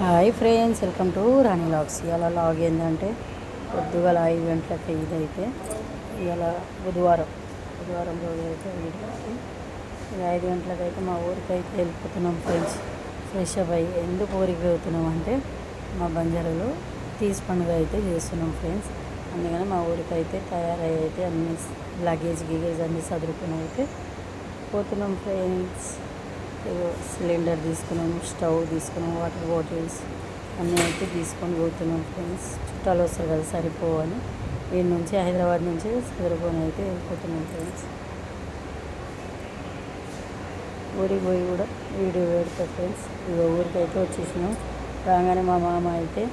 Hi friends, welcome to Rani logs. ఇలా log ఏంటంటే పొద్దుగల 5 గంటలకి ఇదైతే ఇలా బుధవారం రోజు అయితే వీడియోకి ఇక 5 గంటలకైతే మా ఊరికి అయితే వెళ్ళిపోతున్నాం ఫ్రెండ్స్. ఫ్రెష్ అప్ అయ్యి ఎందుకు ఊరికి వెళ్తున్నాం అంటే మా బంజారాలో తీసి పండుగ అయితే చేస్తున్నాం ఫ్రెండ్స్. అందుకని మా ఊరికి అయితే తయారయ్యి అయితే అన్ని లగేజ్ అన్నీ సదురుకుని అయితే పోతున్నాం ఫ్రెండ్స్. సిలిండర్ తీసుకున్నాము, స్టవ్ తీసుకున్నాము, వాటర్ బాటిల్స్ అన్నీ అయితే తీసుకొని పోతున్నాం ఫ్రెండ్స్. చుట్టాలు వస్తారు కదా సరిపోవని వీడి నుంచి హైదరాబాద్ నుంచి సదరుకొని అయితే వెళ్ళిపోతున్నాం ఫ్రెండ్స్. ఊరికి పోయి కూడా వీడియో పెడతా ఫ్రెండ్స్. ఇక ఊరికి అయితే వచ్చేసినాం. రాగానే మా మామ అయితే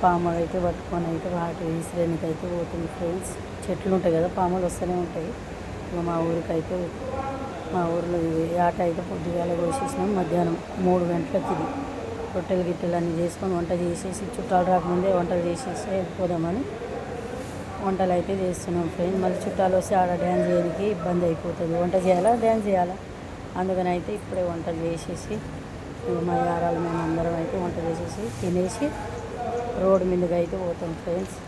పాములు అయితే పట్టుకొని అయితే వాటి విసిరేనికి అయితే పోతుంది ఫ్రెండ్స్. చెట్లు ఉంటాయి కదా, పాములు వస్తూనే ఉంటాయి. ఇక మా ఊరికి అయితే మా ఊర్లో ఆట అయితే పొద్దుగాల కోసేసినాం. మధ్యాహ్నం 3 గంటలకి ఇది రొట్టెలు గిట్టెలు అన్నీ చేసుకొని వంట చేసేసి చుట్టాలు రాకముందే వంటలు చేసేసి వెళ్ళిపోదామని వంటలు అయితే చేస్తున్నాం ఫ్రెండ్స్. మళ్ళీ చుట్టాలు వస్తే ఆడ డ్యాన్స్ చేయడానికి ఇబ్బంది అయిపోతుంది. వంట చేయాలా, డ్యాన్స్ చేయాలా, అందుకని అయితే ఇప్పుడే వంటలు చేసేసి మా యారాలు మేము అందరం అయితే వంట చేసేసి తినేసి రోడ్డు మీదకి అయితే పోతాం ఫ్రెండ్స్.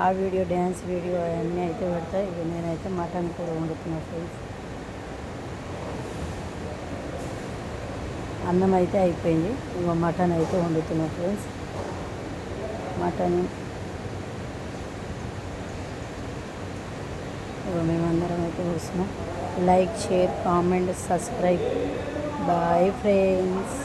ఆ వీడియో, డ్యాన్స్ వీడియో అవన్నీ అయితే పెడతాయి. ఇక నేనైతే మటన్ కూర వండుతున్నాను ఫ్రెండ్స్. అన్నం అయితే అయిపోయింది, ఇక మటన్ అయితే వండుతున్నాం ఫ్రెండ్స్. మటన్ ఇక మేమందరం అయితే వస్తున్నాం. Like, share, comment, subscribe. Bye friends.